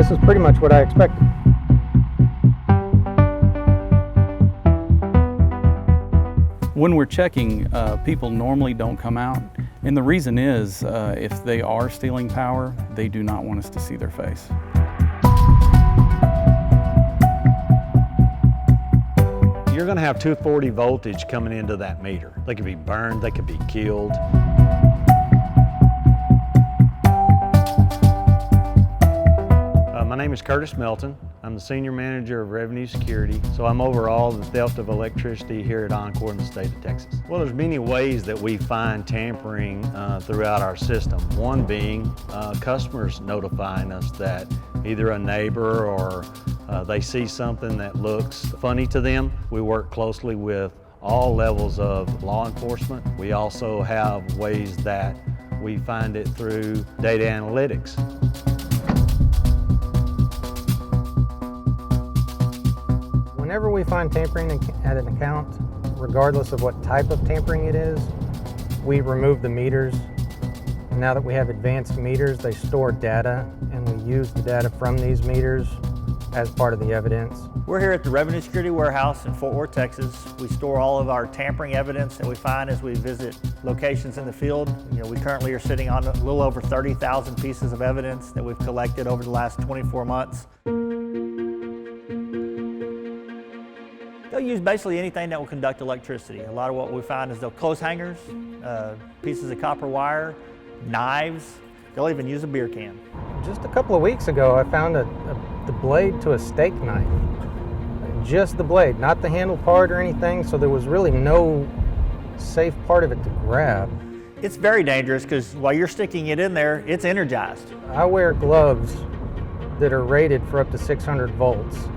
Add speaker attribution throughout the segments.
Speaker 1: this is pretty much what I expected.
Speaker 2: When we're checking, people normally don't come out, and the reason is if they are stealing power, they do not want us to see their face.
Speaker 3: You're going to have 240 voltage coming into that meter. They could be burned, they could be killed. My name is Curtis Melton. I'm the Senior Manager of Revenue Security, so I'm over all the theft of electricity here at Oncor in the state of Texas. Well, there's many ways that we find tampering throughout our system. One being customers notifying us that either a neighbor or they see something that looks funny to them. We work closely with all levels of law enforcement. We also have ways that we find it through data analytics.
Speaker 1: Whenever we find tampering at an account, regardless of what type of tampering it is, we remove the meters. And now that we have advanced meters, they store data, and we use the data from these meters as part of the evidence.
Speaker 4: We're here at the Revenue Security Warehouse in Fort Worth, Texas. We store all of our tampering evidence that we find as we visit locations in the field. We currently are sitting on a little over 30,000 pieces of evidence that we've collected over the last 24 months. They'll use basically anything that will conduct electricity. A lot of what we find is they'll close hangers, pieces of copper wire, knives. They'll even use a beer can.
Speaker 1: Just a couple of weeks ago, I found the blade to a steak knife. Just the blade, not the handle part or anything, so there was really no safe part of it to grab.
Speaker 4: It's very dangerous because while you're sticking it in there, it's energized.
Speaker 1: I wear gloves that are rated for up to 600 volts.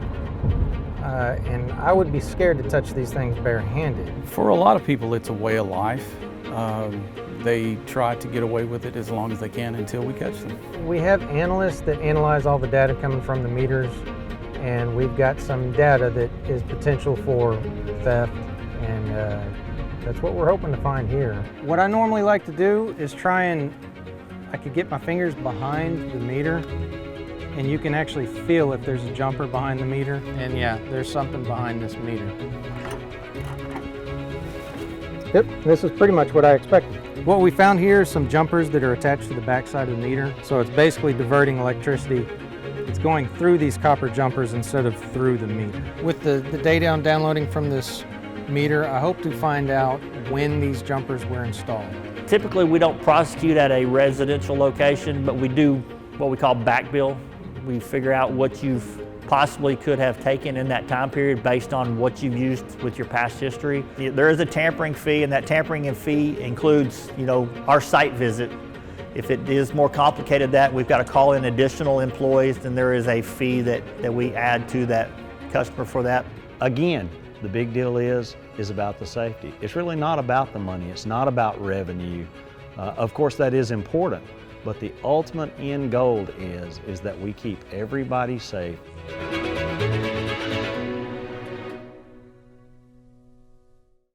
Speaker 1: And I would be scared to touch these things barehanded.
Speaker 2: For a lot of people, it's a way of life. They try to get away with it as long as they can until we catch them.
Speaker 1: We have analysts that analyze all the data coming from the meters, and we've got some data that is potential for theft, and that's what we're hoping to find here. What I normally like to do is I could get my fingers behind the meter, and you can actually feel if there's a jumper behind the meter. And yeah, there's something behind this meter. Yep, this is pretty much what I expected. What we found here is some jumpers that are attached to the backside of the meter. So it's basically diverting electricity. It's going through these copper jumpers instead of through the meter. With the data I'm downloading from this meter, I hope to find out when these jumpers were installed.
Speaker 4: Typically, we don't prosecute at a residential location, but we do what we call back bill. We figure out what you've possibly could have taken in that time period based on what you've used with your past history. There is a tampering fee, and that tampering fee includes, our site visit. If it is more complicated that we've got to call in additional employees, then there is a fee that we add to that customer for that.
Speaker 3: Again, the big deal is about the safety. It's really not about the money. It's not about revenue. Of course, that is important. But the ultimate end goal is that we keep everybody safe.